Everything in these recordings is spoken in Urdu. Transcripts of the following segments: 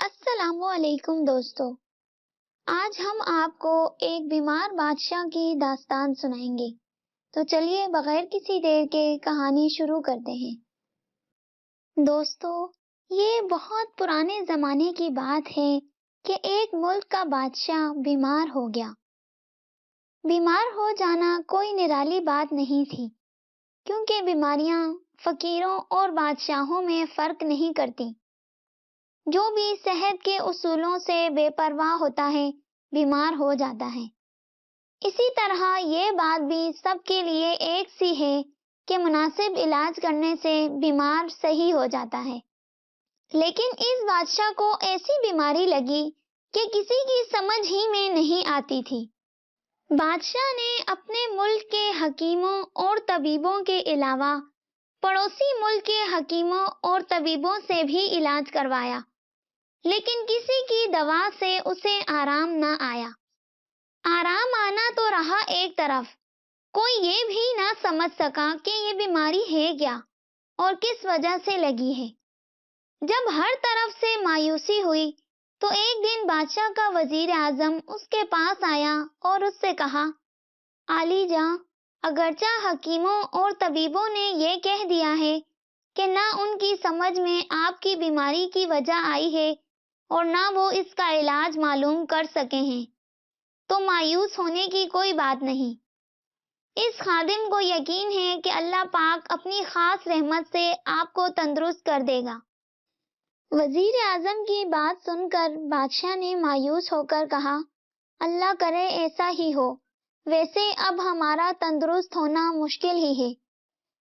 السلام علیکم دوستو، آج ہم آپ کو ایک بیمار بادشاہ کی داستان سنائیں گے۔ تو چلیے بغیر کسی دیر کے کہانی شروع کرتے ہیں۔ دوستو، یہ بہت پرانے زمانے کی بات ہے کہ ایک ملک کا بادشاہ بیمار ہو گیا۔ بیمار ہو جانا کوئی نرالی بات نہیں تھی، کیونکہ بیماریاں فقیروں اور بادشاہوں میں فرق نہیں کرتی۔ جو بھی صحت کے اصولوں سے بے پرواہ ہوتا ہے بیمار ہو جاتا ہے۔ اسی طرح یہ بات بھی سب کے لیے ایک سی ہے کہ مناسب علاج کرنے سے بیمار صحیح ہو جاتا ہے۔ لیکن اس بادشاہ کو ایسی بیماری لگی کہ کسی کی سمجھ ہی میں نہیں آتی تھی۔ بادشاہ نے اپنے ملک کے حکیموں اور طبیبوں کے علاوہ پڑوسی ملک کے حکیموں اور طبیبوں سے بھی علاج کروایا، لیکن کسی کی دوا سے اسے آرام نہ آیا۔ آرام آنا تو رہا ایک طرف، کوئی یہ بھی نہ سمجھ سکا کہ یہ بیماری ہے کیا اور کس وجہ سے لگی ہے۔ جب ہر طرف سے مایوسی ہوئی تو ایک دن بادشاہ کا وزیر اعظم اس کے پاس آیا اور اس سے کہا، عالی جاں، اگرچہ حکیموں اور طبیبوں نے یہ کہہ دیا ہے کہ نہ ان کی سمجھ میں آپ کی بیماری کی وجہ آئی ہے اور نہ وہ اس کا علاج معلوم کر سکے ہیں، تو مایوس ہونے کی کوئی بات نہیں۔ اس خادم کو یقین ہے کہ اللہ پاک اپنی خاص رحمت سے آپ کو تندرست کر دے گا۔ وزیر اعظم کی بات سن کر بادشاہ نے مایوس ہو کر کہا، اللہ کرے ایسا ہی ہو، ویسے اب ہمارا تندرست ہونا مشکل ہی ہے۔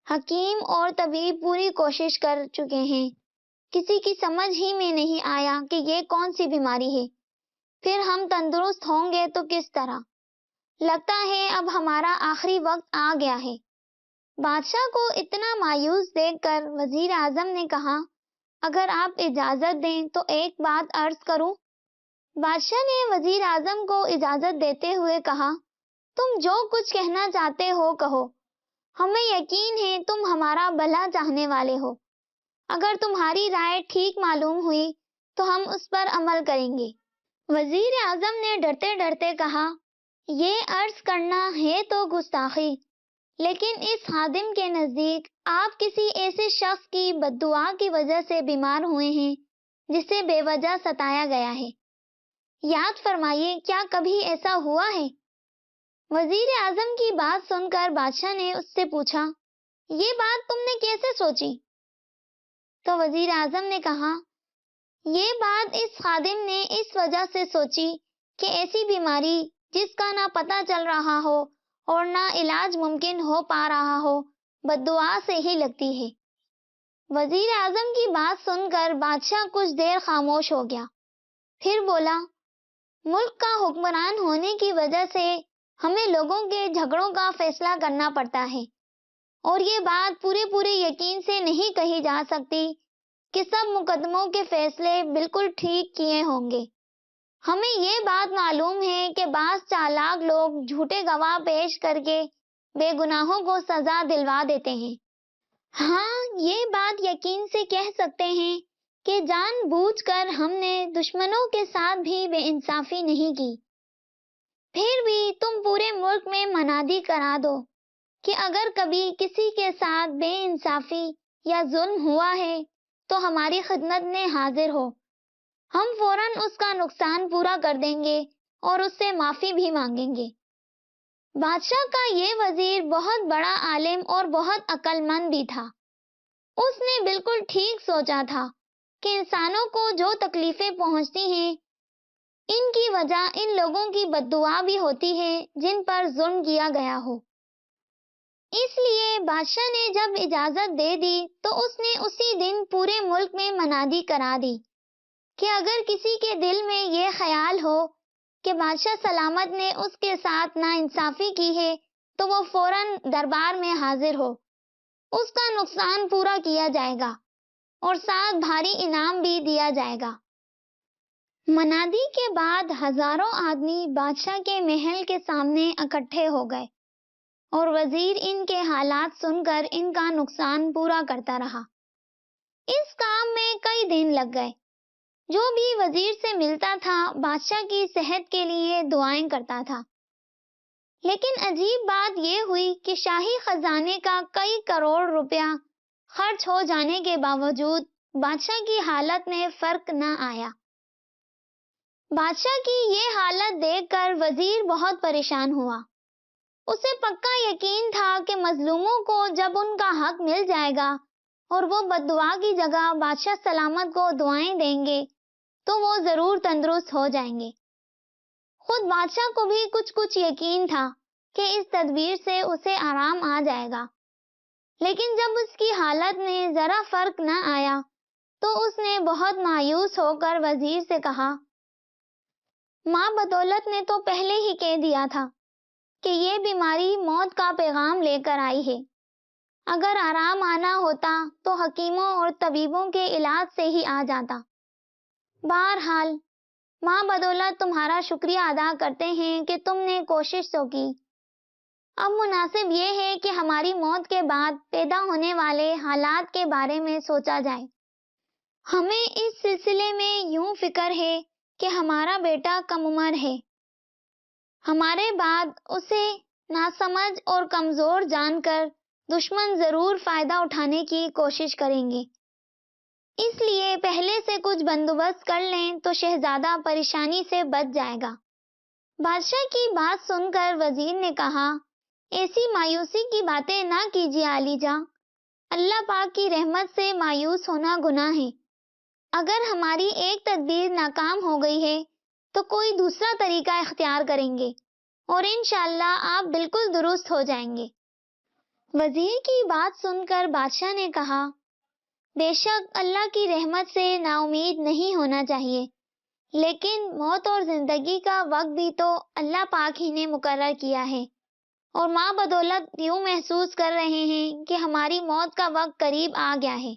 حکیم اور طبیب پوری کوشش کر چکے ہیں، کسی کی سمجھ ہی میں نہیں آیا کہ یہ کون سی بیماری ہے، پھر ہم تندرست ہوں گے تو کس طرح؟ لگتا ہے اب ہمارا آخری وقت آ گیا ہے۔ بادشاہ کو اتنا مایوس دیکھ کر وزیر اعظم نے کہا، اگر آپ اجازت دیں تو ایک بات عرض کروں؟ بادشاہ نے وزیر اعظم کو اجازت دیتے ہوئے کہا، تم جو کچھ کہنا چاہتے ہو کہو، ہمیں یقین ہے تم ہمارا بھلا چاہنے والے ہو۔ اگر تمہاری رائے ٹھیک معلوم ہوئی تو ہم اس پر عمل کریں گے۔ وزیر اعظم نے ڈرتے ڈرتے کہا، یہ عرض کرنا ہے تو گستاخی، لیکن اس خادم کے نزدیک آپ کسی ایسے شخص کی بددعا کی وجہ سے بیمار ہوئے ہیں جسے بے وجہ ستایا گیا ہے۔ یاد فرمائیے، کیا کبھی ایسا ہوا ہے؟ وزیر اعظم کی بات سن کر بادشاہ نے اس سے پوچھا، یہ بات تم نے کیسے سوچی؟ تو وزیر اعظم نے کہا، یہ بات اس خادم نے اس وجہ سے سوچی کہ ایسی بیماری جس کا نہ پتہ چل رہا ہو اور نہ علاج ممکن ہو پا رہا ہو، بددعا سے ہی لگتی ہے۔ وزیر اعظم کی بات سن کر بادشاہ کچھ دیر خاموش ہو گیا، پھر بولا، ملک کا حکمران ہونے کی وجہ سے ہمیں لوگوں کے جھگڑوں کا فیصلہ کرنا پڑتا ہے، اور یہ بات پورے یقین سے نہیں کہی جا سکتی کہ سب مقدموں کے فیصلے بالکل ٹھیک کیے ہوں گے۔ ہمیں یہ بات معلوم ہے کہ بعض چالاک لوگ جھوٹے گواہ پیش کر کے بے گناہوں کو سزا دلوا دیتے ہیں۔ ہاں، یہ بات یقین سے کہہ سکتے ہیں کہ جان بوجھ کر ہم نے دشمنوں کے ساتھ بھی بے انصافی نہیں کی۔ پھر بھی تم پورے ملک میں منادی کرا دو کہ اگر کبھی کسی کے ساتھ بے انصافی یا ظلم ہوا ہے تو ہماری خدمت میں حاضر ہو، ہم فوراً اس کا نقصان پورا کر دیں گے اور اس سے معافی بھی مانگیں گے۔ بادشاہ کا یہ وزیر بہت بڑا عالم اور بہت عقل مند بھی تھا۔ اس نے بالکل ٹھیک سوچا تھا کہ انسانوں کو جو تکلیفیں پہنچتی ہیں، ان کی وجہ ان لوگوں کی بددعا بھی ہوتی ہے جن پر ظلم کیا گیا ہو۔ اس لیے بادشاہ نے جب اجازت دے دی تو اس نے اسی دن پورے ملک میں منادی کرا دی کہ اگر کسی کے دل میں یہ خیال ہو کہ بادشاہ سلامت نے اس کے ساتھ ناانصافی کی ہے تو وہ فوراً دربار میں حاضر ہو، اس کا نقصان پورا کیا جائے گا اور ساتھ بھاری انعام بھی دیا جائے گا۔ منادی کے بعد ہزاروں آدمی بادشاہ کے محل کے سامنے اکٹھے ہو گئے اور وزیر ان کے حالات سن کر ان کا نقصان پورا کرتا رہا۔ اس کام میں کئی دن لگ گئے۔ جو بھی وزیر سے ملتا تھا بادشاہ کی صحت کے لیے دعائیں کرتا تھا۔ لیکن عجیب بات یہ ہوئی کہ شاہی خزانے کا کئی کروڑ روپیہ خرچ ہو جانے کے باوجود بادشاہ کی حالت میں فرق نہ آیا۔ بادشاہ کی یہ حالت دیکھ کر وزیر بہت پریشان ہوا۔ اسے پکا یقین تھا کہ مظلوموں کو جب ان کا حق مل جائے گا اور وہ بد دعا کی جگہ بادشاہ سلامت کو دعائیں دیں گے تو وہ ضرور تندرست ہو جائیں گے۔ خود بادشاہ کو بھی کچھ یقین تھا کہ اس تدبیر سے اسے آرام آ جائے گا، لیکن جب اس کی حالت میں ذرا فرق نہ آیا تو اس نے بہت مایوس ہو کر وزیر سے کہا، ماں بدولت نے تو پہلے ہی کہہ دیا تھا کہ یہ بیماری موت کا پیغام لے کر آئی ہے۔ اگر آرام آنا ہوتا تو حکیموں اور طبیبوں کے علاج سے ہی آ جاتا۔ بہرحال ماں بدولت تمہارا شکریہ ادا کرتے ہیں کہ تم نے کوشش تو کی۔ اب مناسب یہ ہے کہ ہماری موت کے بعد پیدا ہونے والے حالات کے بارے میں سوچا جائے۔ ہمیں اس سلسلے میں یوں فکر ہے کہ ہمارا بیٹا کم عمر ہے، ہمارے بعد اسے ناسمجھ اور کمزور جان کر دشمن ضرور فائدہ اٹھانے کی کوشش کریں گے، اس لیے پہلے سے کچھ بندوبست کر لیں تو شہزادہ پریشانی سے بچ جائے گا۔ بادشاہ کی بات سن کر وزیر نے کہا، ایسی مایوسی کی باتیں نہ کیجیے عالی جاں، اللہ پاک کی رحمت سے مایوس ہونا گناہ ہے۔ اگر ہماری ایک تدبیر ناکام ہو گئی ہے تو کوئی دوسرا طریقہ اختیار کریں گے اور انشاءاللہ آپ بالکل درست ہو جائیں گے۔ وزیر کی بات سن کر بادشاہ نے کہا، بے شک اللہ کی رحمت سے نا امید نہیں ہونا چاہیے، لیکن موت اور زندگی کا وقت بھی تو اللہ پاک ہی نے مقرر کیا ہے، اور ماں بدولت یوں محسوس کر رہے ہیں کہ ہماری موت کا وقت قریب آ گیا ہے۔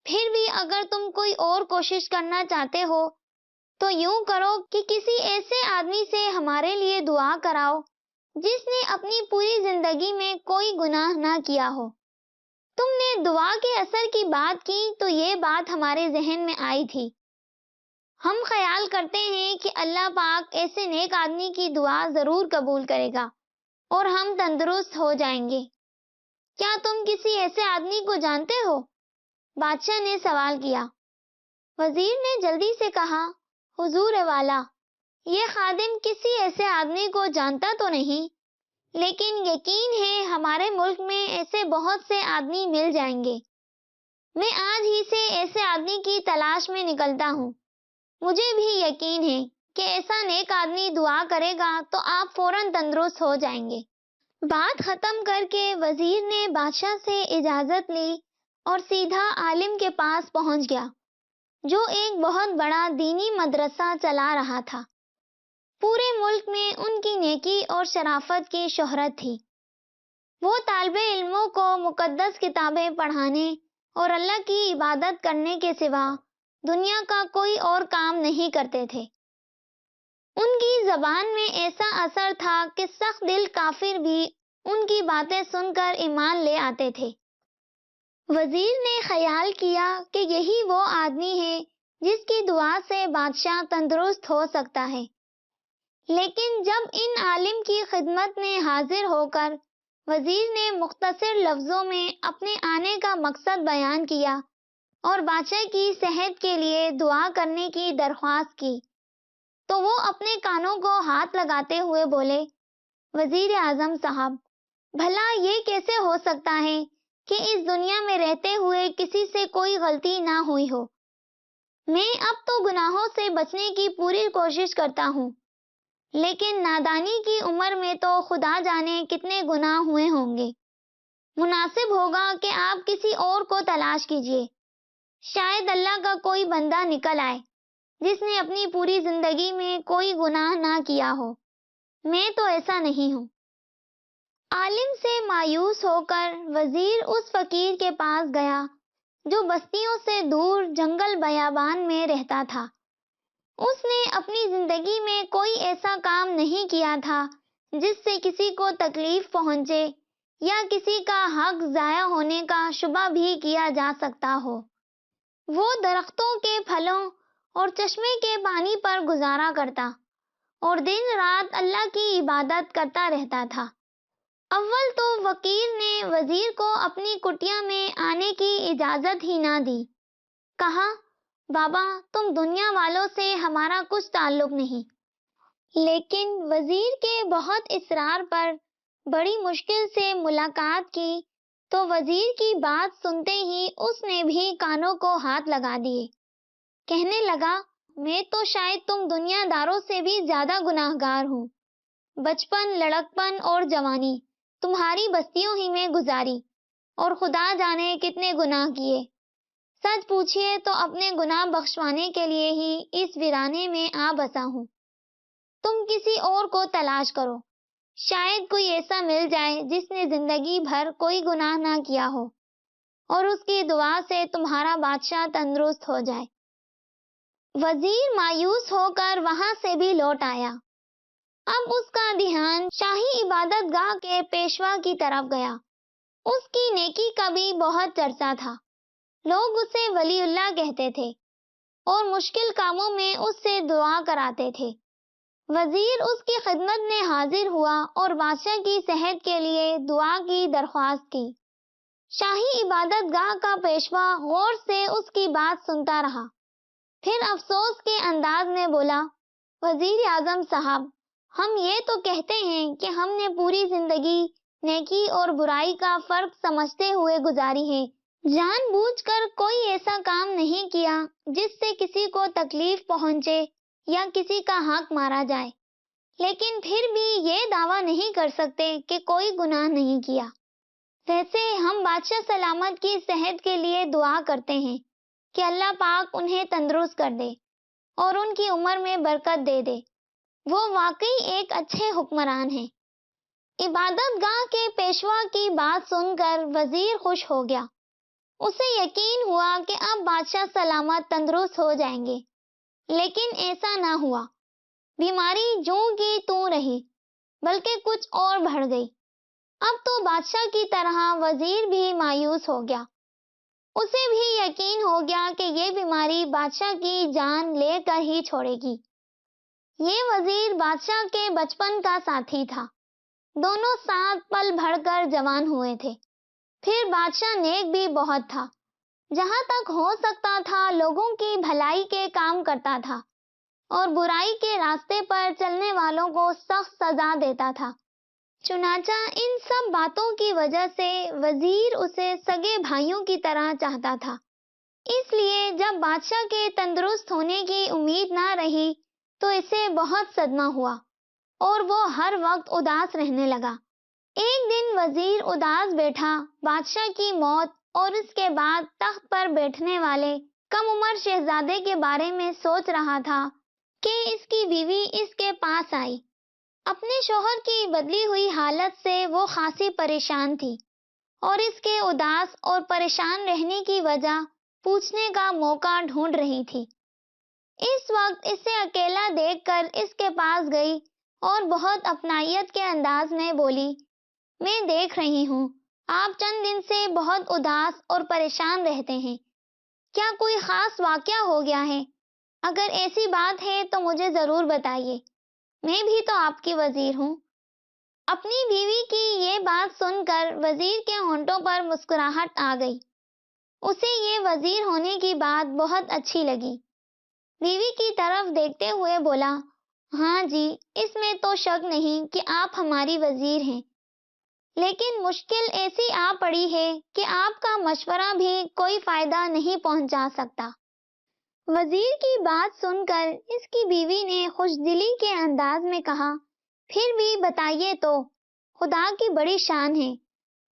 پھر بھی اگر تم کوئی اور کوشش کرنا چاہتے ہو تو یوں کرو کہ کسی ایسے آدمی سے ہمارے لیے دعا کراؤ جس نے اپنی پوری زندگی میں کوئی گناہ نہ کیا ہو۔ تم نے دعا کے اثر کی بات کی تو یہ بات ہمارے ذہن میں آئی تھی۔ ہم خیال کرتے ہیں کہ اللہ پاک ایسے نیک آدمی کی دعا ضرور قبول کرے گا اور ہم تندرست ہو جائیں گے۔ کیا تم کسی ایسے آدمی کو جانتے ہو؟ بادشاہ نے سوال کیا۔ وزیر نے جلدی سے کہا، حضور والا، یہ خادم کسی ایسے آدمی کو جانتا تو نہیں، لیکن یقین ہے ہمارے ملک میں ایسے بہت سے آدمی مل جائیں گے۔ میں آج ہی سے ایسے آدمی کی تلاش میں نکلتا ہوں۔ مجھے بھی یقین ہے کہ ایسا نیک آدمی دعا کرے گا تو آپ فوراً تندرست ہو جائیں گے۔ بات ختم کر کے وزیر نے بادشاہ سے اجازت لی اور سیدھا عالم کے پاس پہنچ گیا جو ایک بہت بڑا دینی مدرسہ چلا رہا تھا۔ پورے ملک میں ان کی نیکی اور شرافت کی شہرت تھی۔ وہ طالب علموں کو مقدس کتابیں پڑھانے اور اللہ کی عبادت کرنے کے سوا دنیا کا کوئی اور کام نہیں کرتے تھے۔ ان کی زبان میں ایسا اثر تھا کہ سخت دل کافر بھی ان کی باتیں سن کر ایمان لے آتے تھے۔ وزیر نے خیال کیا کہ یہی وہ آدمی ہے جس کی دعا سے بادشاہ تندرست ہو سکتا ہے، لیکن جب ان عالم کی خدمت میں حاضر ہو کر وزیر نے مختصر لفظوں میں اپنے آنے کا مقصد بیان کیا اور بادشاہ کی صحت کے لیے دعا کرنے کی درخواست کی تو وہ اپنے کانوں کو ہاتھ لگاتے ہوئے بولے، وزیر اعظم صاحب، بھلا یہ کیسے ہو سکتا ہے کہ اس دنیا میں رہتے ہوئے کسی سے کوئی غلطی نہ ہوئی ہو؟ میں اب تو گناہوں سے بچنے کی پوری کوشش کرتا ہوں، لیکن نادانی کی عمر میں تو خدا جانے کتنے گناہ ہوئے ہوں گے۔ مناسب ہوگا کہ آپ کسی اور کو تلاش کیجیے، شاید اللہ کا کوئی بندہ نکل آئے جس نے اپنی پوری زندگی میں کوئی گناہ نہ کیا ہو۔ میں تو ایسا نہیں ہوں۔ عالم سے مایوس ہو کر وزیر اس فقیر کے پاس گیا جو بستیوں سے دور جنگل بیابان میں رہتا تھا۔ اس نے اپنی زندگی میں کوئی ایسا کام نہیں کیا تھا جس سے کسی کو تکلیف پہنچے یا کسی کا حق ضائع ہونے کا شبہ بھی کیا جا سکتا ہو۔ وہ درختوں کے پھلوں اور چشمے کے پانی پر گزارا کرتا اور دن رات اللہ کی عبادت کرتا رہتا تھا۔ اول تو وکیل نے وزیر کو اپنی کٹیا میں آنے کی اجازت ہی نہ دی۔ کہا، بابا تم دنیا والوں سے ہمارا کچھ تعلق نہیں۔ لیکن وزیر کے بہت اصرار پر بڑی مشکل سے ملاقات کی تو وزیر کی بات سنتے ہی اس نے بھی کانوں کو ہاتھ لگا دیے۔ کہنے لگا، میں تو شاید تم دنیا داروں سے بھی زیادہ گناہ گار ہوں۔ بچپن، لڑکپن اور جوانی تمہاری بستیوں ہی میں گزاری اور خدا جانے کتنے گناہ کیے۔ سچ پوچھئے تو اپنے گناہ بخشوانے کے لیے ہی اس ویرانے میں آ بسا ہوں۔ تم کسی اور کو تلاش کرو، شاید کوئی ایسا مل جائے جس نے زندگی بھر کوئی گناہ نہ کیا ہو اور اس کی دعا سے تمہارا بادشاہ تندرست ہو جائے۔ وزیر مایوس ہو کر وہاں سے بھی لوٹ آیا۔ اب اس کا دھیان شاہی عبادت گاہ کے پیشوا کی طرف گیا۔ اس کی نیکی کا بھی بہت چرچا تھا۔ لوگ اسے ولی اللہ کہتے تھے اور مشکل کاموں میں اس سے دعا کراتے تھے۔ وزیر اس کی خدمت میں حاضر ہوا اور بادشاہ کی صحت کے لیے دعا کی درخواست کی۔ شاہی عبادت گاہ کا پیشوا غور سے اس کی بات سنتا رہا، پھر افسوس کے انداز میں بولا، وزیر اعظم صاحب، ہم یہ تو کہتے ہیں کہ ہم نے پوری زندگی نیکی اور برائی کا فرق سمجھتے ہوئے گزاری ہے، جان بوجھ کر کوئی ایسا کام نہیں کیا جس سے کسی کو تکلیف پہنچے یا کسی کا حق مارا جائے، لیکن پھر بھی یہ دعویٰ نہیں کر سکتے کہ کوئی گناہ نہیں کیا۔ ویسے ہم بادشاہ سلامت کی صحت کے لیے دعا کرتے ہیں کہ اللہ پاک انہیں تندرست کر دے اور ان کی عمر میں برکت دے دے۔ وہ واقعی ایک اچھے حکمران ہیں۔ عبادت گاہ کے پیشوا کی بات سن کر وزیر خوش ہو گیا۔ اسے یقین ہوا کہ اب بادشاہ سلامت تندرست ہو جائیں گے، لیکن ایسا نہ ہوا۔ بیماری جوں کی توں رہی، بلکہ کچھ اور بڑھ گئی۔ اب تو بادشاہ کی طرح وزیر بھی مایوس ہو گیا۔ اسے بھی یقین ہو گیا کہ یہ بیماری بادشاہ کی جان لے کر ہی چھوڑے گی۔ یہ وزیر بادشاہ کے بچپن کا ساتھی تھا۔ دونوں ساتھ پل بھر کر جوان ہوئے تھے۔ پھر بادشاہ نیک بھی بہت تھا۔ جہاں تک ہو سکتا تھا لوگوں کی بھلائی کے کام کرتا تھا اور برائی کے راستے پر چلنے والوں کو سخت سزا دیتا تھا۔ چنانچہ ان سب باتوں کی وجہ سے وزیر اسے سگے بھائیوں کی طرح چاہتا تھا۔ اس لیے جب بادشاہ کے تندرست ہونے کی امید نہ رہی تو اسے بہت صدمہ ہوا اور وہ ہر وقت اداس رہنے لگا۔ ایک دن وزیر اداس بیٹھا بادشاہ کی موت اور اس کے بعد تخت پر بیٹھنے والے کم عمر شہزادے کے بارے میں سوچ رہا تھا کہ اس کی بیوی اس کے پاس آئی۔ اپنے شوہر کی بدلی ہوئی حالت سے وہ خاصی پریشان تھی اور اس کے اداس اور پریشان رہنے کی وجہ پوچھنے کا موقع ڈھونڈ رہی تھی۔ اس وقت اسے اکیلا دیکھ کر اس کے پاس گئی اور بہت اپنائیت کے انداز میں بولی، میں دیکھ رہی ہوں آپ چند دن سے بہت اداس اور پریشان رہتے ہیں، کیا کوئی خاص واقعہ ہو گیا ہے؟ اگر ایسی بات ہے تو مجھے ضرور بتائیے، میں بھی تو آپ کی وزیر ہوں۔ اپنی بیوی کی یہ بات سن کر وزیر کے ہونٹوں پر مسکراہٹ آ گئی۔ اسے یہ وزیر ہونے کی بات بہت اچھی لگی۔ بیوی کی طرف دیکھتے ہوئے بولا، ہاں جی، اس میں تو شک نہیں کہ آپ ہماری وزیر ہیں، لیکن مشکل ایسی آ پڑی ہے کہ آپ کا مشورہ بھی کوئی فائدہ نہیں پہنچا سکتا۔ وزیر کی بات سن کر اس کی بیوی نے خوش دلی کے انداز میں کہا، پھر بھی بتائیے تو، خدا کی بڑی شان ہے،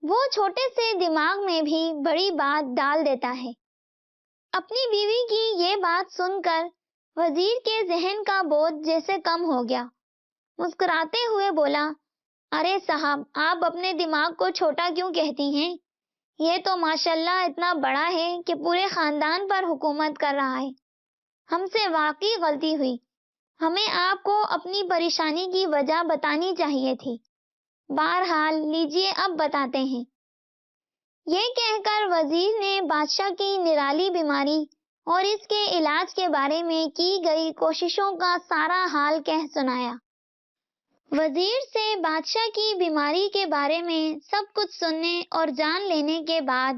وہ چھوٹے سے دماغ میں بھی بڑی بات ڈال دیتا ہے۔ اپنی بیوی کی یہ بات سن کر وزیر کے ذہن کا بوجھ جیسے کم ہو گیا۔ مسکراتے ہوئے بولا، ارے صاحب، آپ اپنے دماغ کو چھوٹا کیوں کہتی ہیں؟ یہ تو ماشاءاللہ اتنا بڑا ہے کہ پورے خاندان پر حکومت کر رہا ہے۔ ہم سے واقعی غلطی ہوئی، ہمیں آپ کو اپنی پریشانی کی وجہ بتانی چاہیے تھی۔ بہرحال لیجیے اب بتاتے ہیں۔ یہ کہہ کر وزیر نے بادشاہ کی نرالی بیماری اور اس کے علاج کے بارے میں کی گئی کوششوں کا سارا حال کہہ سنایا۔ وزیر سے بادشاہ کی بیماری کے بارے میں سب کچھ سننے اور جان لینے کے بعد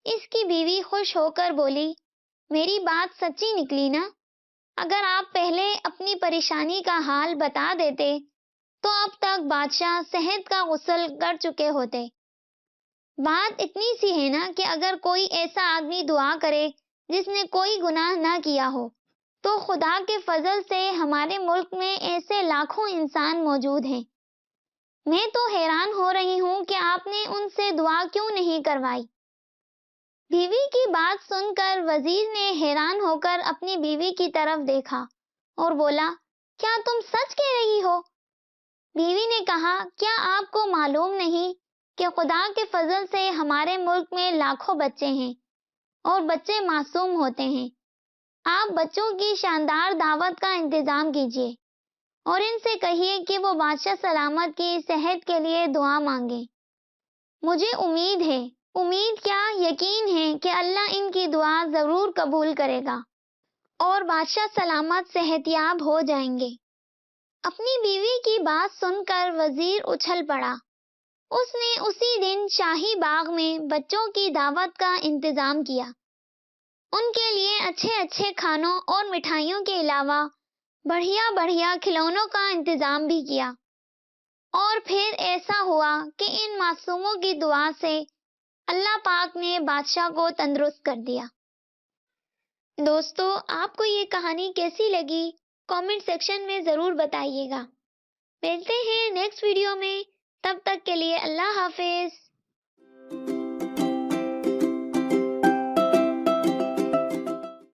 اس کی بیوی خوش ہو کر بولی، میری بات سچی نکلی نا؟ اگر آپ پہلے اپنی پریشانی کا حال بتا دیتے تو اب تک بادشاہ صحت کا غسل کر چکے ہوتے۔ بات اتنی سی ہے نا کہ اگر کوئی ایسا آدمی دعا کرے جس نے کوئی گناہ نہ کیا ہو تو خدا کے فضل سے ہمارے ملک میں ایسے لاکھوں انسان موجود ہیں۔ میں تو حیران ہو رہی ہوں کہ آپ نے ان سے دعا کیوں نہیں کروائی۔ بیوی کی بات سن کر وزیر نے حیران ہو کر اپنی بیوی کی طرف دیکھا اور بولا، کیا تم سچ کہہ رہی ہو؟ بیوی نے کہا، کیا آپ کو معلوم نہیں کہ خدا کے فضل سے ہمارے ملک میں لاکھوں بچے ہیں اور بچے معصوم ہوتے ہیں۔ آپ بچوں کی شاندار دعوت کا انتظام کیجیے اور ان سے کہیے کہ وہ بادشاہ سلامت کی صحت کے لیے دعا مانگیں۔ مجھے امید کیا یقین ہے کہ اللہ ان کی دعا ضرور قبول کرے گا اور بادشاہ سلامت صحت یاب ہو جائیں گے۔ اپنی بیوی کی بات سن کر وزیر اچھل پڑا۔ اس نے اسی دن شاہی باغ میں بچوں کی دعوت کا انتظام کیا۔ ان کے لیے اچھے اچھے کھانوں اور مٹھائیوں کے علاوہ بڑھیا کھلونوں کا انتظام بھی کیا۔ اور پھر ایسا ہوا کہ ان معصوموں کی دعا سے اللہ پاک نے بادشاہ کو تندرست کر دیا۔ دوستو، آپ کو یہ کہانی کیسی لگی؟ کامنٹ سیکشن میں ضرور بتائیے گا۔ ملتے ہیں نیکسٹ ویڈیو میں، تب تک کے لیے اللہ حافظ۔